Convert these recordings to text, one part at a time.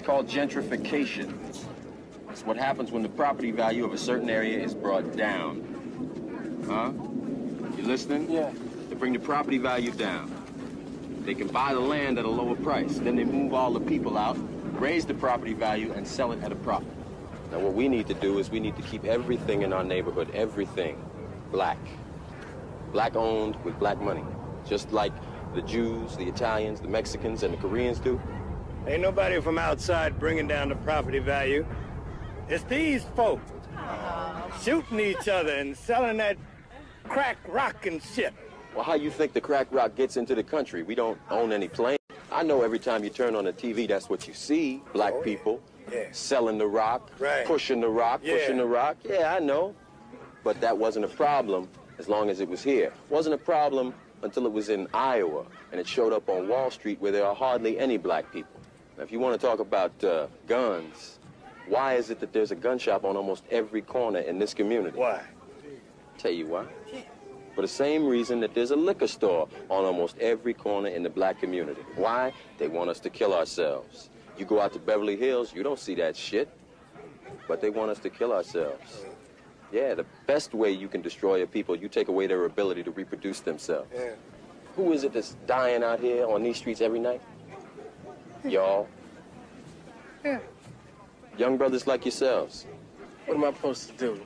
It's called gentrification. It's what happens when the property value of a certain area is brought down. Huh? You listening? Yeah. They bring the property value down. They can buy the land at a lower price. Then they move all the people out, raise the property value, and sell it at a profit. Now, what we need to do is we need to keep everything in our neighborhood, everything, black. Black-owned with black money. Just like the Jews, the Italians, the Mexicans, and the Koreans do. Ain't nobody from outside bringing down the property value. It's these folks shooting each other and selling that crack rock and shit. Well, how you think the crack rock gets into the country? We don't own any plane. I know every time you turn on the TV, that's what you see. Black people selling the rock, pushing the rock, pushing the rock. Yeah, I know. But that wasn't a problem as long as it was here. It wasn't a problem until it was in Iowa, and it showed up on Wall Street where there are hardly any black people. Now, if you want to talk about guns, why is it that there's a gun shop on almost every corner in this community? Why? Tell you why. For the same reason that there's a liquor store on almost every corner in the black community. Why? They want us to kill ourselves. You go out to Beverly Hills, you don't see that shit. But they want us to kill ourselves. Yeah, the best way you can destroy a people, you take away their ability to reproduce themselves. Yeah. Who is it that's dying out here on these streets every night? Y'all. Yeah. Young brothers like yourselves. What am I supposed to do?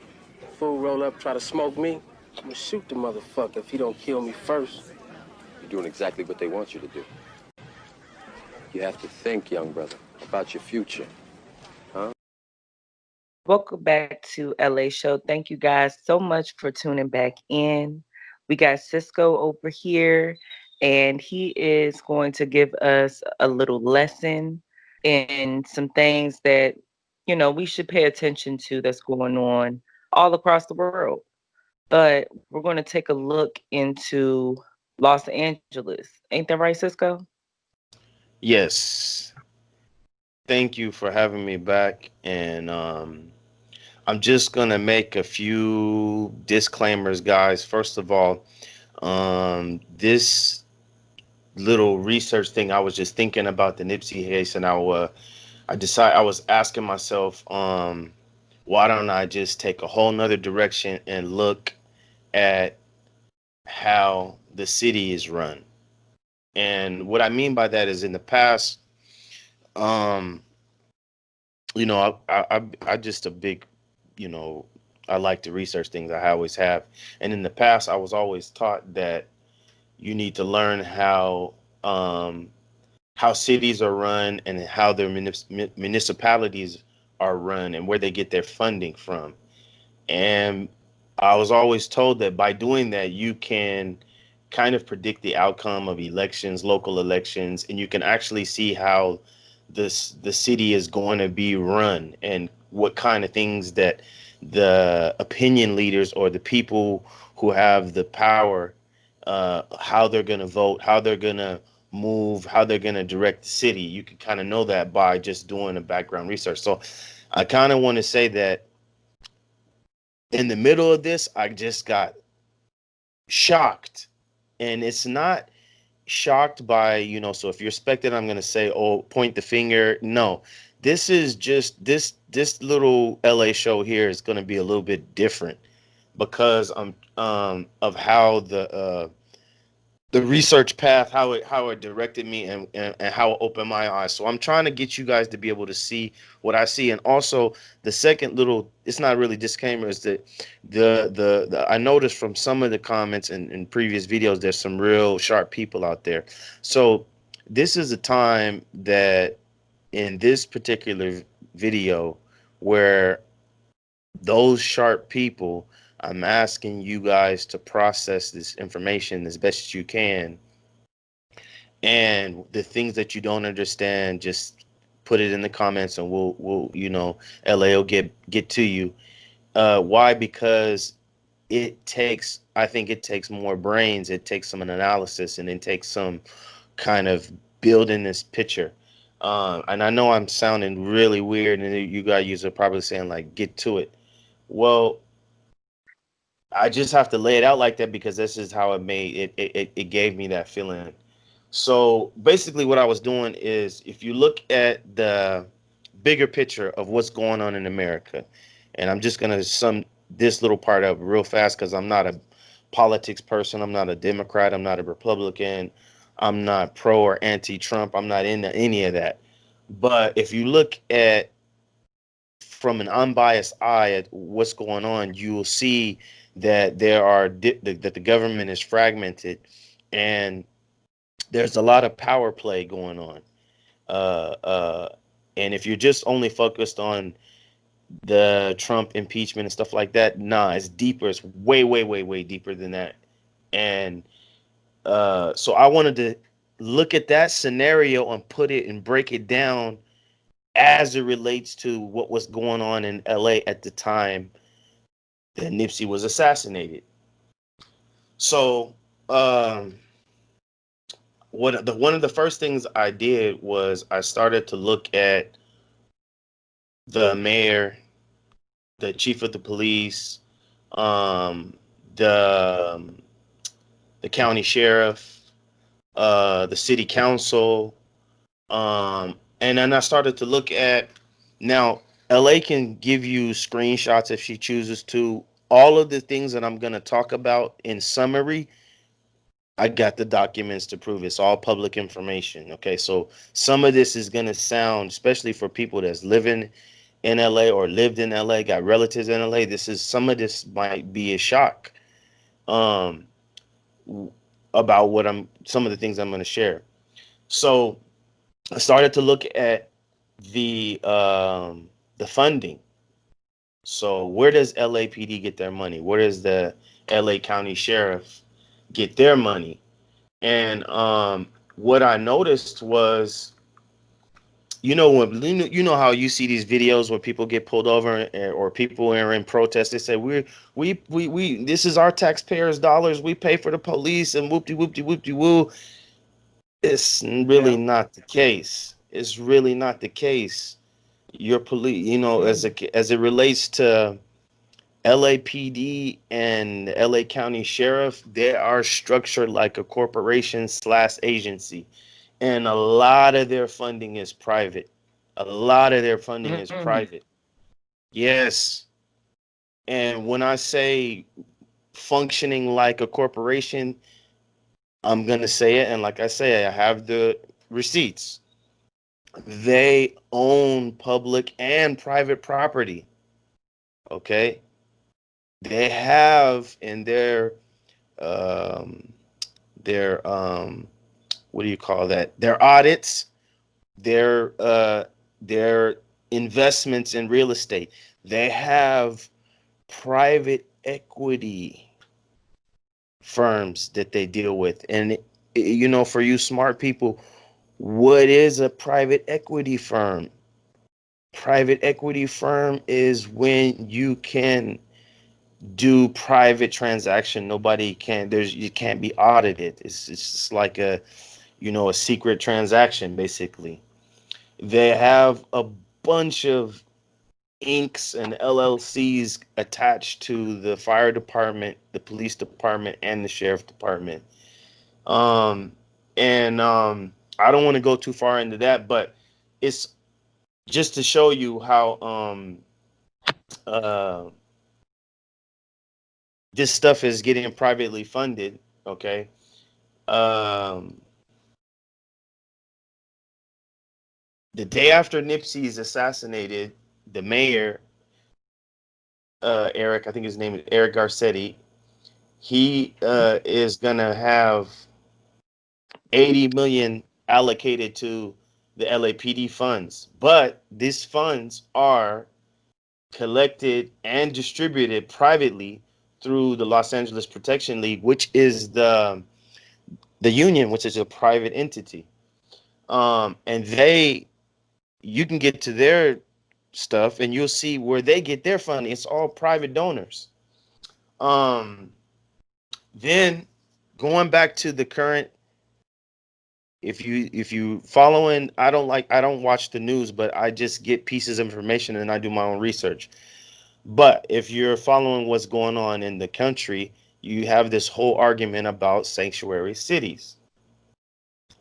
Fool roll up, try to smoke me? I'm gonna shoot the motherfucker if he don't kill me first. You're doing exactly what they want you to do. You have to think, young brother, about your future. Huh? Welcome back to LA Show. Thank you guys so much for tuning back in. We got Sisco over here, and he is going to give us a little lesson in some things that, you know, we should pay attention to that's going on all across the world. But we're going to take a look into Los Angeles. Ain't that right, Sisco? Yes. Thank you for having me back. And I'm just going to make a few disclaimers, guys. First of all, this little research thing, I was just thinking about the Nipsey case, and I was asking myself, why don't I just take a whole nother direction and look at how the city is run? And what I mean by that is, in the past, you know, I just a big, you know, I like to research things. I always have. And in the past, I was always taught that you need to learn how cities are run and how their municipalities are run and where they get their funding from. And I was always told that by doing that, you can kind of predict the outcome of elections, local elections, and you can actually see how the city is going to be run and what kind of things that the opinion leaders or the people who have the power, how they're going to vote, how they're going to move, how they're going to direct the city. You can kind of know that by just doing a background research. So I kind of want to say that in the middle of this, I just got shocked. And it's not shocked by, you know, so if you're expecting, I'm going to say, oh, point the finger. No, this is just this little LA show here is going to be a little bit different because of how the research path, how it directed me and how it opened my eyes. So I'm trying to get you guys to be able to see what I see. And also the second little, it's not really disclaimer, is that the I noticed from some of the comments in previous videos, there's some real sharp people out there. So this is a time that in this particular video where those sharp people, I'm asking you guys to process this information as best as you can. And the things that you don't understand, just put it in the comments and we'll you know, LA will get to you. Why? Because I think it takes more brains. It takes some analysis, and it takes some kind of building this picture. And I know I'm sounding really weird, and you guys are probably saying like, get to it. Well, I just have to lay it out like that because this is how it gave me that feeling. So basically what I was doing is, if you look at the bigger picture of what's going on in America. And I'm just gonna sum this little part up real fast because I'm not a politics person. I'm not a Democrat. I'm not a Republican. I'm not pro or anti-Trump. I'm not into any of that. But if you look at from an unbiased eye at what's going on, you will see that that the government is fragmented, and there's a lot of power play going on. And if you're just only focused on the Trump impeachment and stuff like that, nah, it's deeper. It's way, way, way, way deeper than that. And so I wanted to look at that scenario and put it and break it down as it relates to what was going on in LA at the time that Nipsey was assassinated. So one of the first things I did was I started to look at the mayor, the chief of the police, the county sheriff, the city council, and then I started to look at, now LA can give you screenshots if she chooses to. All of the things that I'm going to talk about in summary, I got the documents to prove it's all public information. Okay, so some of this is going to sound, especially for people that's living in LA or lived in LA, got relatives in LA, some of this might be a shock about some of the things I'm going to share. So I started to look at the funding. So where does LAPD get their money? Where does the LA County Sheriff get their money? And what I noticed was, you know how you see these videos where people get pulled over or people are in protest. They say we this is our taxpayers' dollars. We pay for the police and whoopty. It's really not the case. It's really not the case. Your police, as it relates to LAPD and LA County Sheriff, they are structured like a corporation / agency, and a lot of their funding is private. Private. Yes. And when I say functioning like a corporation, I'm going to say it. And like I say, I have the receipts. They own public and private property. Okay. They have in their what do you call that? Their audits, their investments in real estate. They have private equity firms that they deal with. And for you smart people, what is a private equity firm? Private equity firm is when you can do private transaction. Nobody can, you can't be audited. It's just like a secret transaction, basically. They have a bunch of inks and LLCs attached to the fire department, the police department, and the sheriff department. I don't want to go too far into that, but it's just to show you how this stuff is getting privately funded. Okay. The day after Nipsey is assassinated, the mayor, Eric, I think his name is Eric Garcetti, he is gonna have 80 million allocated to the LAPD funds, but these funds are collected and distributed privately through the Los Angeles Protection League, which is the union, which is a private entity. And you can get to their stuff and you'll see where they get their funding. It's all private donors. Then going back to the current, if you following, I don't watch the news, but I just get pieces of information and I do my own research. But if you're following what's going on in the country, you have this whole argument about sanctuary cities.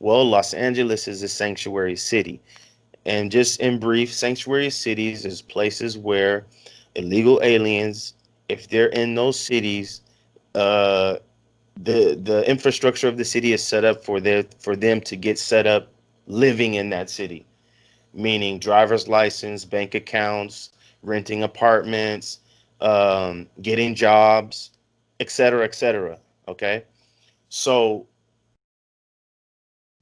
Well, Los Angeles is a sanctuary city. And just in brief, sanctuary cities is places where illegal aliens, if they're in those cities, uh, the infrastructure of the city is set up for them to get set up living in that city, meaning driver's license, bank accounts, renting apartments, getting jobs, et cetera, et cetera. Okay, so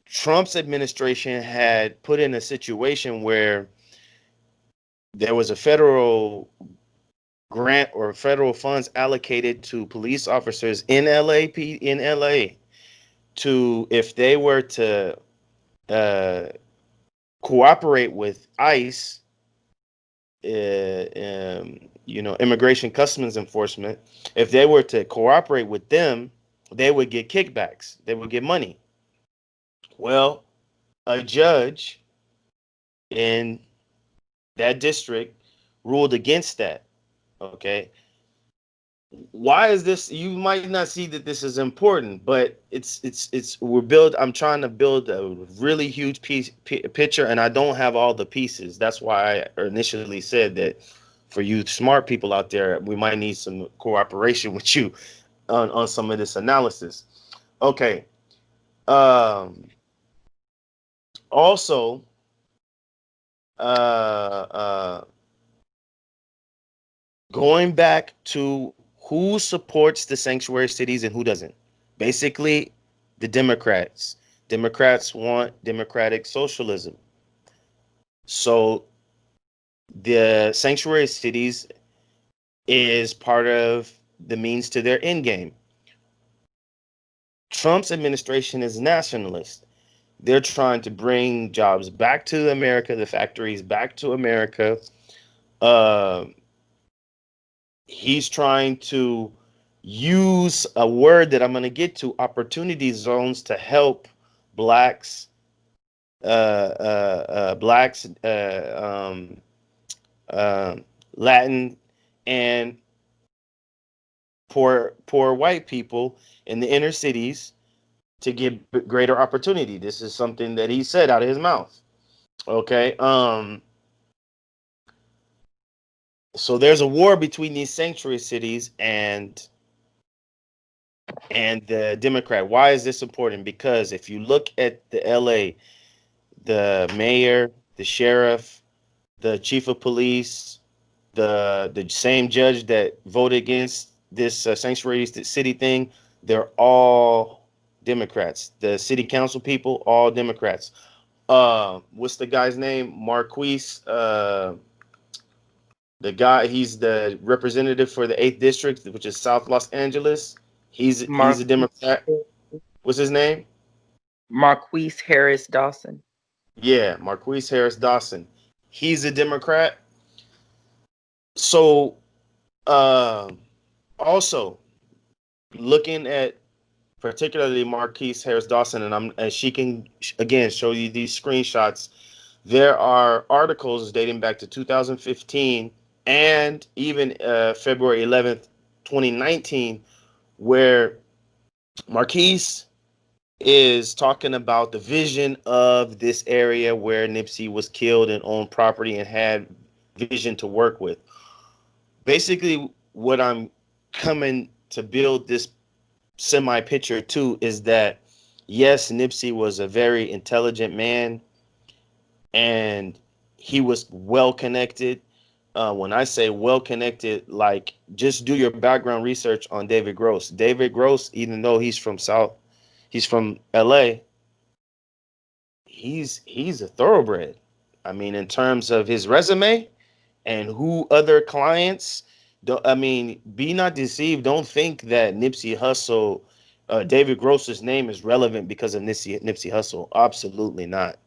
Trump's administration had put in a situation where there was a federal grant or federal funds allocated to police officers in LA to, if they were to uh, cooperate with ICE, Immigration Customs Enforcement, if they were to cooperate with them, they would get kickbacks. They would get money. Well, a judge in that district ruled against that. Okay. Why is this? You might not see that this is important, but I'm trying to build a really huge picture, and I don't have all the pieces. That's why I initially said that for you smart people out there, we might need some cooperation with you on some of this analysis. Okay. Also, going back to who supports the sanctuary cities and who doesn't. Basically, the Democrats. Democrats want democratic socialism. So the sanctuary cities is part of the means to their end game. Trump's administration is nationalist. They're trying to bring jobs back to America, the factories back to America. He's trying to use a word that I'm going to get to, opportunity zones, to help blacks, Latin, and poor white people in the inner cities to get greater opportunity. This is something that he said out of his mouth. Okay. So there's a war between these sanctuary cities and the Democrat. Why is this important? Because if you look at the LA, the mayor, the sheriff, the chief of police, the same judge that voted against this sanctuary city thing, they're all Democrats. The city council people, all Democrats. What's the guy's name? Marquess. The guy, he's the representative for the 8th district, which is South Los Angeles. He's a Democrat. What's his name? Marquess Harris Dawson. Yeah, Marquess Harris Dawson. He's a Democrat. So, also looking at particularly Marquess Harris Dawson, and she can again show you these screenshots. There are articles dating back to 2015 and even February 11th, 2019, where Marquess is talking about the vision of this area where Nipsey was killed and owned property and had vision to work with. Basically, what I'm coming to build this semi-picture to is that, yes, Nipsey was a very intelligent man, and he was well-connected. When I say well-connected, like, just do your background research on David Gross. David Gross, even though he's from LA, he's a thoroughbred. I mean, in terms of his resume and who other clients, be not deceived. Don't think that Nipsey Hussle, David Gross's name is relevant because of Nipsey Hussle. Absolutely not.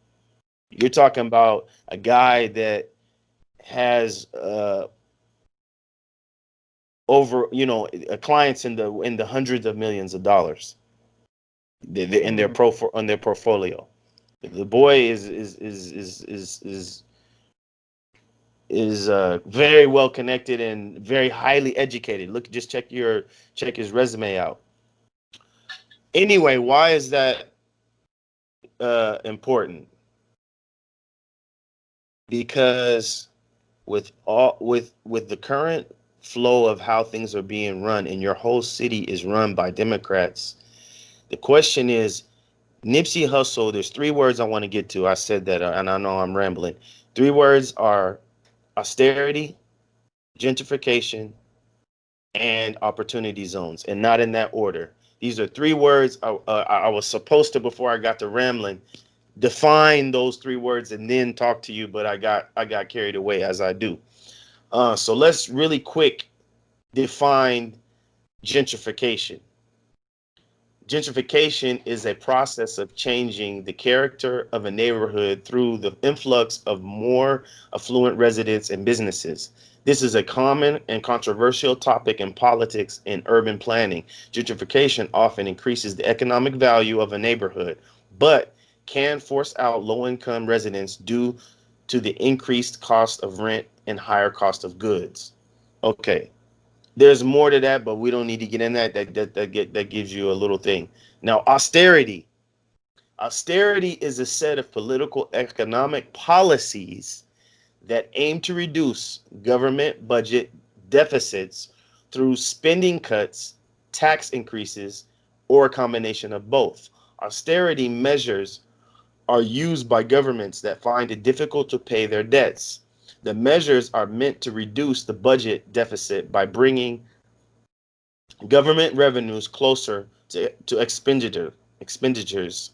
You're talking about a guy that has over, clients in the hundreds of millions of dollars in their on their portfolio. The boy is very well connected and very highly educated. Look, just check his resume out. Anyway, why is that important? because with the current flow of how things are being run, and your whole city is run by Democrats, the question is, Nipsey Hussle, there's three words I want to get to. I said that, and I know I'm rambling. Three words are austerity, gentrification, and opportunity zones, and not in that order. These are three words I was supposed to, before I got to rambling, define those three words and then talk to you, but I got carried away, as I do. So let's really quick define gentrification. Gentrification is a process of changing the character of a neighborhood through the influx of more affluent residents and businesses. This is a common and controversial topic in politics and urban planning. Gentrification often increases the economic value of a neighborhood, but can force out low-income residents due to the increased cost of rent and higher cost of goods. Okay. There's more to that, but we don't need to get in that. That gives you a little thing. Now, austerity. Austerity is a set of political economic policies that aim to reduce government budget deficits through spending cuts, tax increases, or a combination of both. Austerity measures are used by governments that find it difficult to pay their debts. The measures are meant to reduce the budget deficit by bringing government revenues closer to expenditures,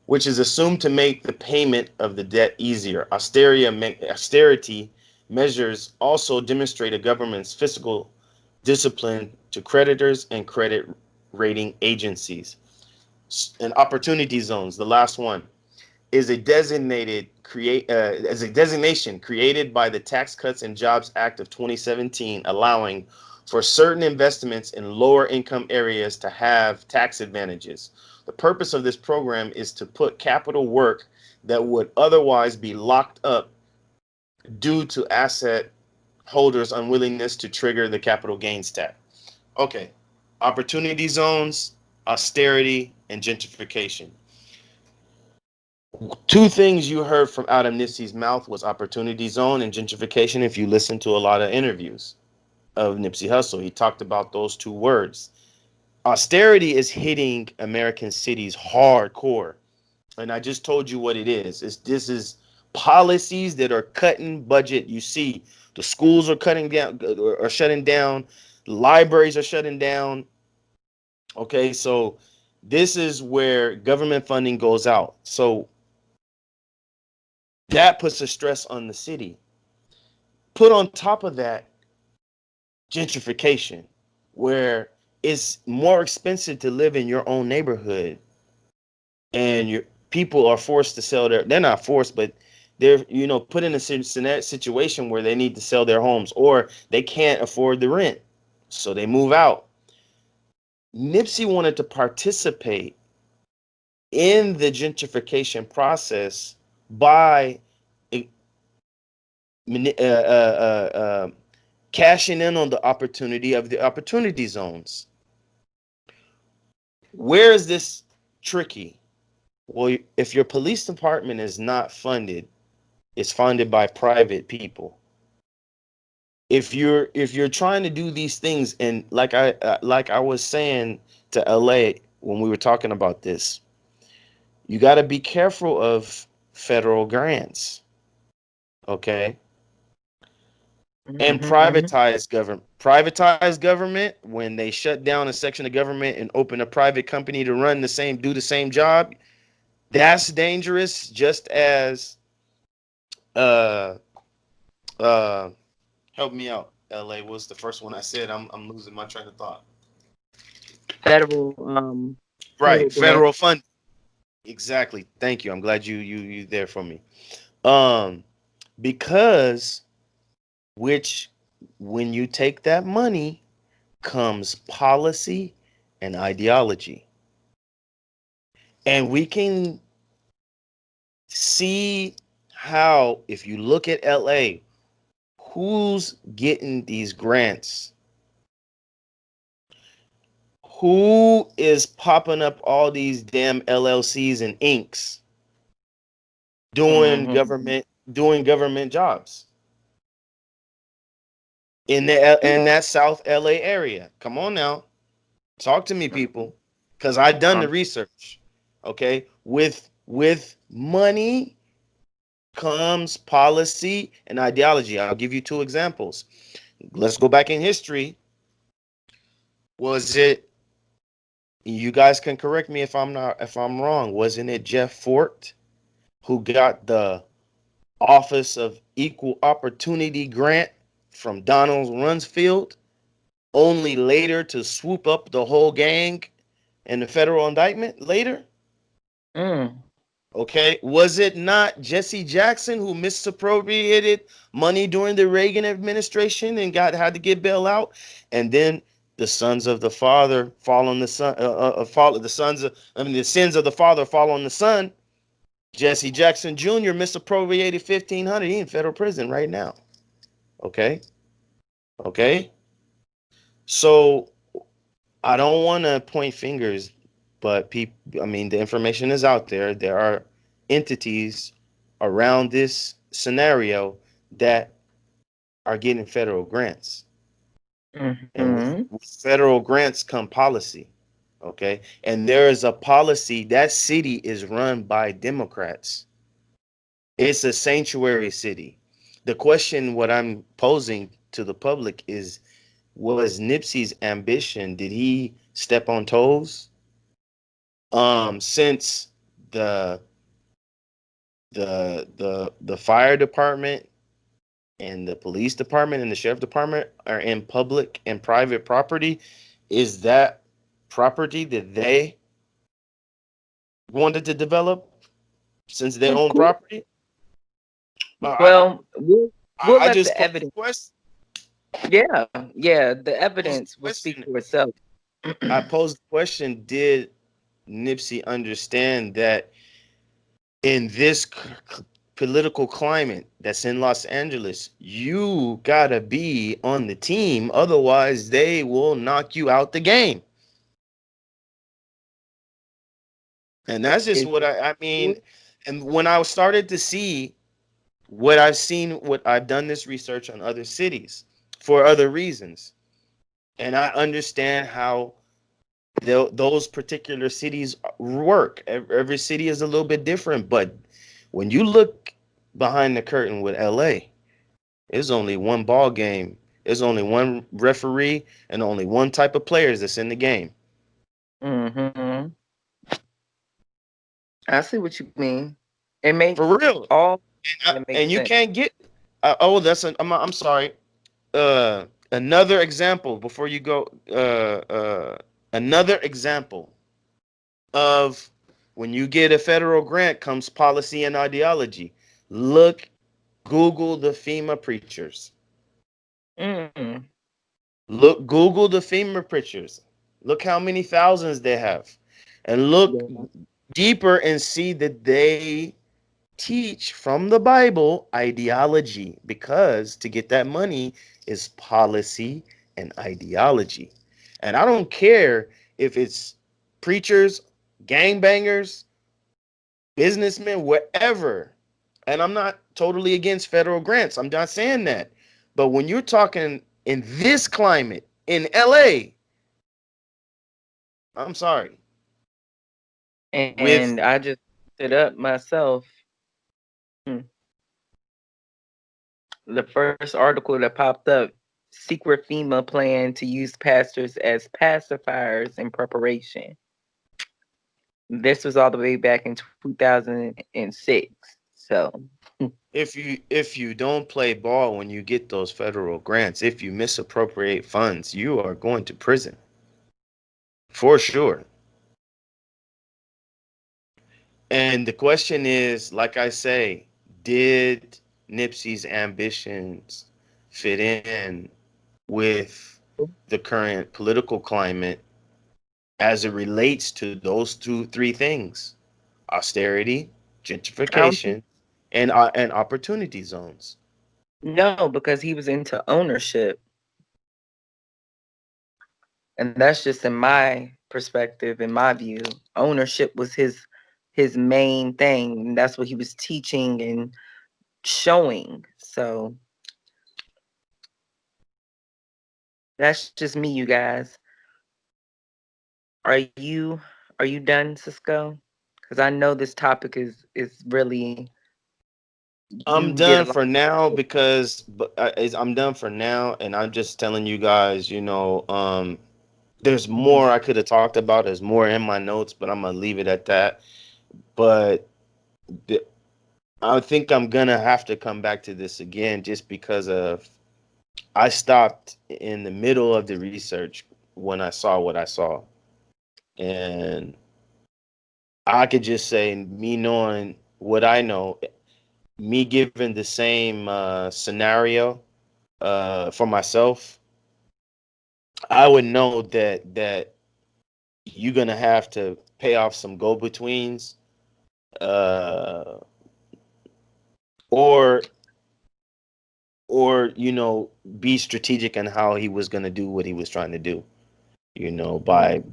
which is assumed to make the payment of the debt easier. Austerity measures also demonstrate a government's fiscal discipline to creditors and credit rating agencies. And opportunity zones, the last one, is a designation created by the Tax Cuts and Jobs Act of 2017, allowing for certain investments in lower income areas to have tax advantages. The purpose of this program is to put capital work that would otherwise be locked up due to asset holders' unwillingness to trigger the capital gains tax. Okay, opportunity zones, austerity, and gentrification. Two things you heard from out of Nipsey's mouth was opportunity zone and gentrification. If you listen to a lot of interviews of Nipsey Hussle, he talked about those two words. Austerity is hitting American cities hardcore. And I just told you what it is. This is policies that are cutting budget. You see, the schools are cutting down, are shutting down. Libraries are shutting down. Okay, so this is where government funding goes out. So that puts a stress on the city. Put on top of that gentrification, where it's more expensive to live in your own neighborhood, and your people are forced to sell they're not forced, but they're, put in a situation where they need to sell their homes, or they can't afford the rent, so they move out. Nipsey wanted to participate in the gentrification process by cashing in on the opportunity of the opportunity zones. Where is this tricky? Well, if your police department is not funded, it's funded by private people. If you're trying to do these things, and like I was saying to LA when we were talking about this, you got to be careful of federal grants, okay? And privatize government when they shut down a section of government and open a private company to do the same job. That's dangerous, just as help me out, LA. What's the first one I said? I'm losing my train of thought. Federal right, federal fund. Exactly. Thank you. I'm glad you there for me. Because when you take that money comes policy and ideology. And we can see how, if you look at LA, who's getting these grants? Who is popping up all these damn LLCs and inks doing doing government jobs in that South LA area. Come on now. Talk to me, people, because I've done the research. Okay, with money comes policy and ideology. I'll give you two examples. Let's go back in history. Was it? You guys can correct me if I'm wrong. Wasn't it Jeff Fort who got the Office of Equal Opportunity grant from Donald Rumsfeld, only later to swoop up the whole gang in the federal indictment later? Okay, was it not Jesse Jackson who misappropriated money during the Reagan administration and had to get bailed out? And then the sons of the father fall on the son. The sins of the father fall on the son. Jesse Jackson Jr. misappropriated $1,500. He in federal prison right now. Okay. So I don't want to point fingers, but the information is out there. There are entities around this scenario that are getting federal grants. And with federal grants come policy. Okay. And there is a policy. That city is run by Democrats. It's a sanctuary city. The question, what I'm posing to the public is, was Nipsey's ambition, did he step on toes? Since the fire department and the police department and the sheriff department are in public and private property, is that property that they wanted to develop since they own property? Well, we'll let the evidence. Yeah, the evidence will speak for itself. I posed the question: did Nipsey understand that in this political climate that's in Los Angeles, you gotta be on the team, otherwise they will knock you out the game? And that's just what I mean. And when I started to see what I've done this research on other cities for other reasons, and I understand how those particular cities work. Every city is a little bit different, but when you look behind the curtain with LA, there's only one ball game. There's only one referee and only one type of players that's in the game. I see what you mean. It makes for real. And you sense. Can't get. I'm sorry. Another example before you go. Another example of when you get a federal grant comes policy and ideology. Google the FEMA preachers. Google the FEMA preachers. Look how many thousands they have, and look deeper and see that they teach from the Bible ideology, because to get that money is policy and ideology. And I don't care if it's preachers, gangbangers, businessmen, whatever. And I'm not totally against federal grants. I'm not saying that. But when you're talking in this climate in LA, I'm sorry. And I just looked it up myself. The first article that popped up: secret FEMA plan to use pastors as pacifiers in preparation. This was all the way back in 2006. So if you don't play ball when you get those federal grants, if you misappropriate funds, you are going to prison. For sure. And the question is, like I say, did Nipsey's ambitions fit in with the current political climate as it relates to those three things: austerity, gentrification, and opportunity zones? No, because he was into ownership. And that's just in my perspective, in my view. Ownership was his main thing. And that's what he was teaching and showing. So that's just me, you guys. Are you done, Cisco? Because I know this topic is really, I'm you did a done lot. for now because I'm done for now, and I'm just telling you guys, there's more I could have talked about. There's more in my notes, but I'm gonna leave it at that. But the, I think I'm gonna have to come back to this again, just because of I stopped in the middle of the research when I saw what I saw, and I could just say, me knowing what I know, me given the same scenario for myself, I would know that you're gonna have to pay off some go-betweens, uh, or be strategic in how he was gonna do what he was trying to do. By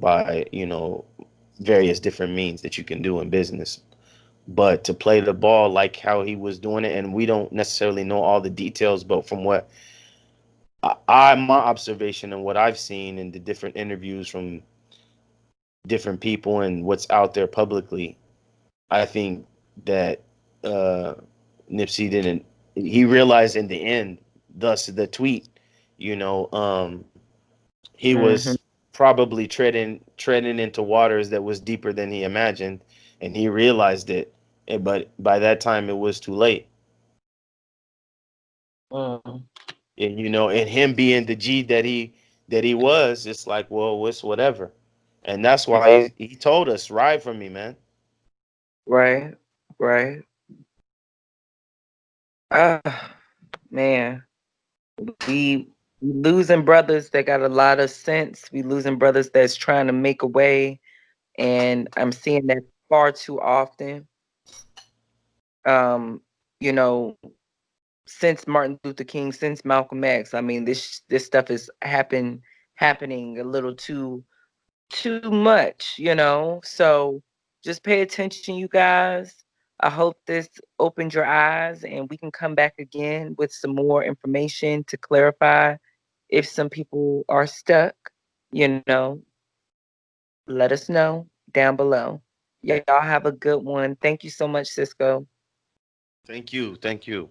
various different means that you can do in business. But to play the ball like how he was doing it, and we don't necessarily know all the details, but from what my observation and what I've seen in the different interviews from different people and what's out there publicly, I think that Nipsey didn't. He realized in the end, thus the tweet, he Mm-hmm. was probably treading into waters that was deeper than he imagined, and he realized it. But by that time, it was too late. Mm. And him being the G that he was, it's like, well, it's whatever. And that's why he told us, ride for me, man. Right, right. Man, we losing brothers that got a lot of sense. We losing brothers that's trying to make a way, and I'm seeing that far too often. Um, you know, since Martin Luther King, since Malcolm X, I mean, this stuff is happening a little too much, So just pay attention, you guys. I hope this opened your eyes and we can come back again with some more information to clarify if some people are stuck, you know, let us know down below. Y'all have a good one. Thank you so much, Cisco. Thank you. Thank you.